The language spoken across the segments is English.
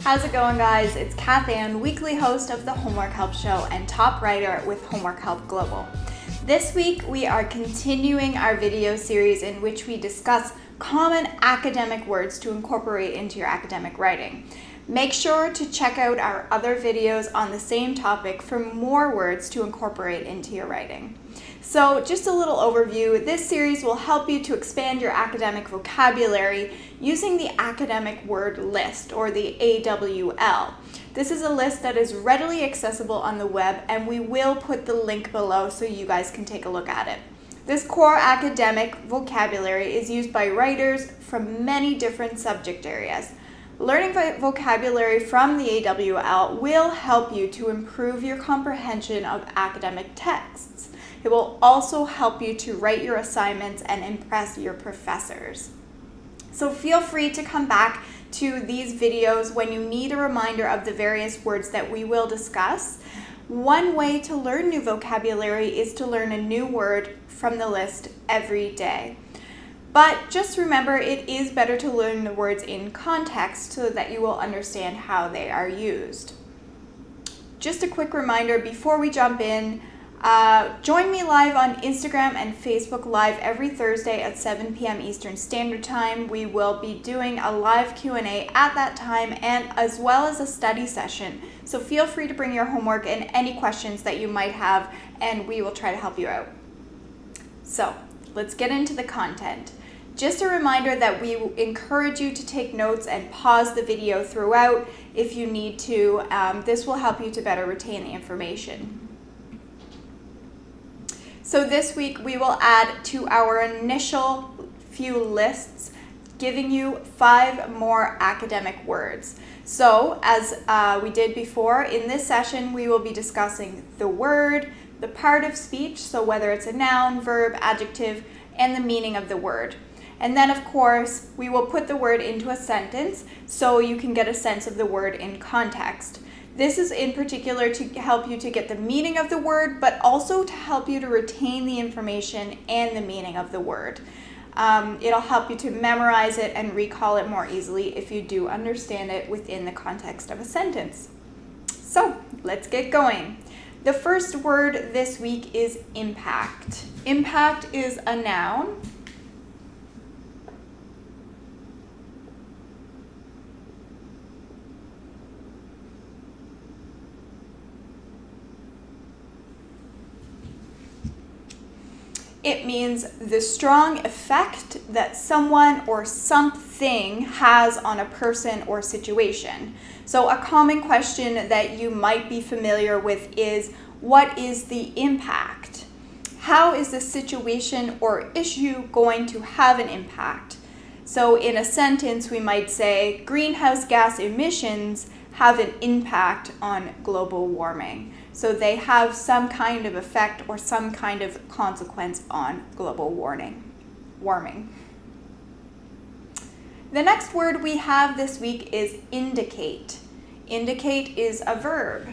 How's it going, guys? It's Cath Anne, weekly host of the Homework Help Show and top writer with Homework Help Global. This week, we are continuing our video series in which we discuss common academic words to incorporate into your academic writing. Make sure to check out our other videos on the same topic for more words to incorporate into your writing. So just a little overview, this series will help you to expand your academic vocabulary using the academic word list, or the AWL. This is a list that is readily accessible on the web, and we will put the link below so you guys can take a look at it. This core academic vocabulary is used by writers from many different subject areas. Learning vocabulary from the AWL will help you to improve your comprehension of academic texts. It will also help you to write your assignments and impress your professors. So feel free to come back to these videos when you need a reminder of the various words that we will discuss. One way to learn new vocabulary is to learn a new word from the list every day. But just remember, it is better to learn the words in context so that you will understand how they are used. Just a quick reminder before we jump in, join me live on Instagram and Facebook Live every Thursday at 7 p.m. Eastern Standard Time. We will be doing a live Q&A at that time, and as well as a study session. So feel free to bring your homework and any questions that you might have, and we will try to help you out. So let's get into the content. Just a reminder that we encourage you to take notes and pause the video throughout if you need to. This will help you to better retain the information. So this week we will add to our initial few lists, giving you 5 more academic words. So as we did before, in this session we will be discussing the word, the part of speech, so whether it's a noun, verb, adjective, and the meaning of the word. And then, of course, we will put the word into a sentence so you can get a sense of the word in context. This is in particular to help you to get the meaning of the word, but also to help you to retain the information and the meaning of the word. It'll help you to memorize it and recall it more easily if you do understand it within the context of a sentence. So, let's get going. The first word this week is impact. Impact is a noun. It means the strong effect that someone or something has on a person or situation. So a common question that you might be familiar with is, what is the impact? How is the situation or issue going to have an impact? So in a sentence, we might say, greenhouse gas emissions have an impact on global warming. So they have some kind of effect or some kind of consequence on global warming. The next word we have this week is indicate. Indicate is a verb.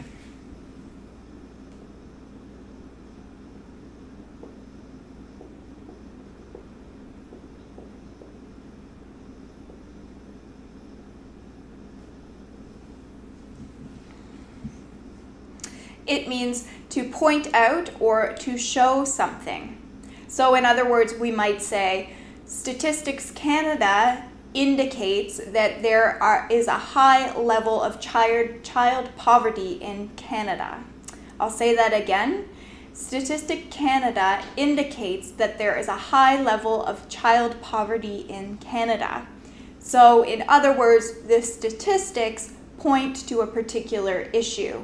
It means to point out or to show something. So in other words, we might say, Statistics Canada indicates that there is a high level of child poverty in Canada. I'll say that again. Statistics Canada indicates that there is a high level of child poverty in Canada. So in other words, the statistics point to a particular issue.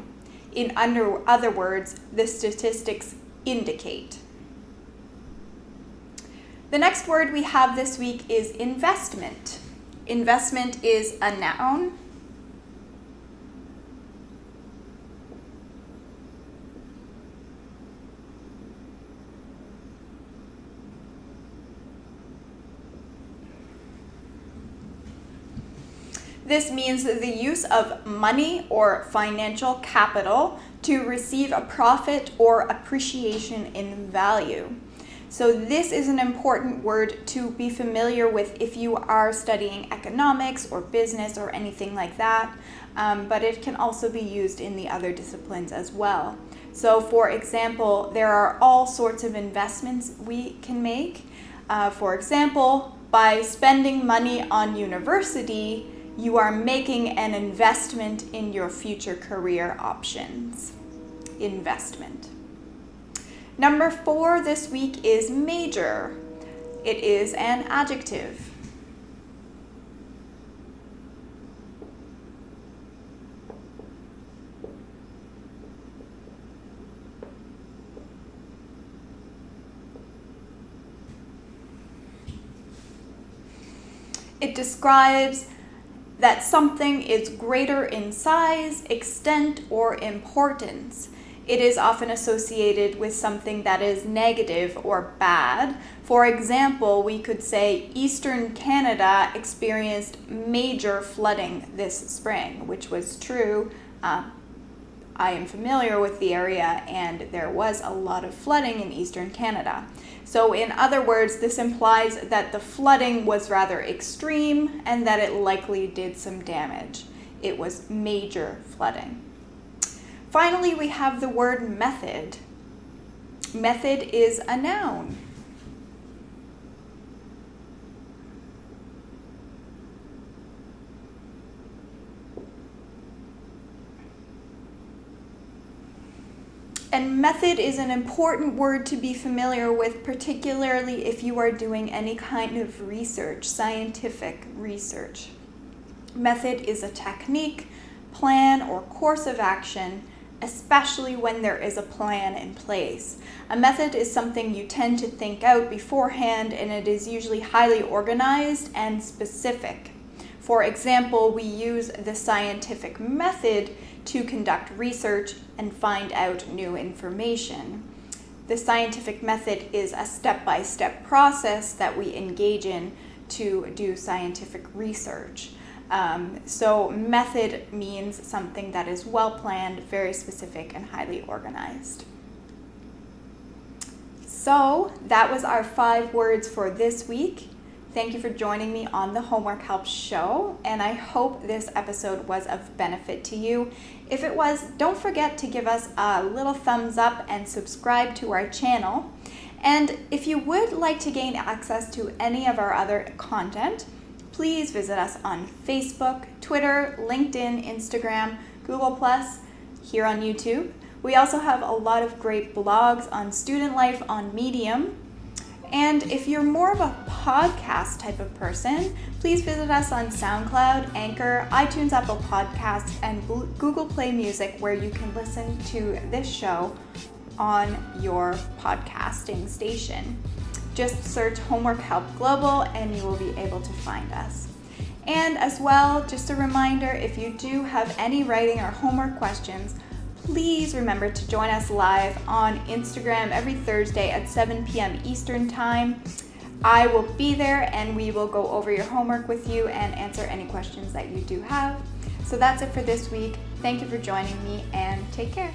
In other words, the statistics indicate. The next word we have this week is investment. Investment is a noun. This means the use of money or financial capital to receive a profit or appreciation in value. So this is an important word to be familiar with if you are studying economics or business or anything like that, but it can also be used in the other disciplines as well. So for example, there are all sorts of investments we can make. For example, by spending money on university, you are making an investment in your future career options. Investment. Number 4 this week is major. It is an adjective. It describes that something is greater in size, extent, or importance. It is often associated with something that is negative or bad. For example, we could say Eastern Canada experienced major flooding this spring, which was true. I am familiar with the area, and there was a lot of flooding in Eastern Canada. So in other words, this implies that the flooding was rather extreme and that it likely did some damage. It was major flooding. Finally, we have the word method. Method is a noun. And method is an important word to be familiar with, particularly if you are doing any kind of research, scientific research. Method is a technique, plan, or course of action, especially when there is a plan in place. A method is something you tend to think out beforehand, and it is usually highly organized and specific. For example, we use the scientific method to conduct research and find out new information. The scientific method is a step-by-step process that we engage in to do scientific research. So method means something that is well planned, very specific, and highly organized. So that was our 5 words for this week. Thank you for joining me on the Homework Help Show, and I hope this episode was of benefit to you. If it was, don't forget to give us a little thumbs up and subscribe to our channel. And if you would like to gain access to any of our other content, please visit us on Facebook, Twitter, LinkedIn, Instagram, Google+, here on YouTube. We also have a lot of great blogs on student life on Medium. And if you're more of a podcast type of person, please visit us on SoundCloud, Anchor, iTunes, Apple Podcasts, and Google Play Music, where you can listen to this show on your podcasting station. Just search Homework Help Global and you will be able to find us. And as well, just a reminder, if you do have any writing or homework questions, please remember to join us live on Instagram every Thursday at 7 p.m. Eastern Time. I will be there and we will go over your homework with you and answer any questions that you do have. So that's it for this week. Thank you for joining me and take care.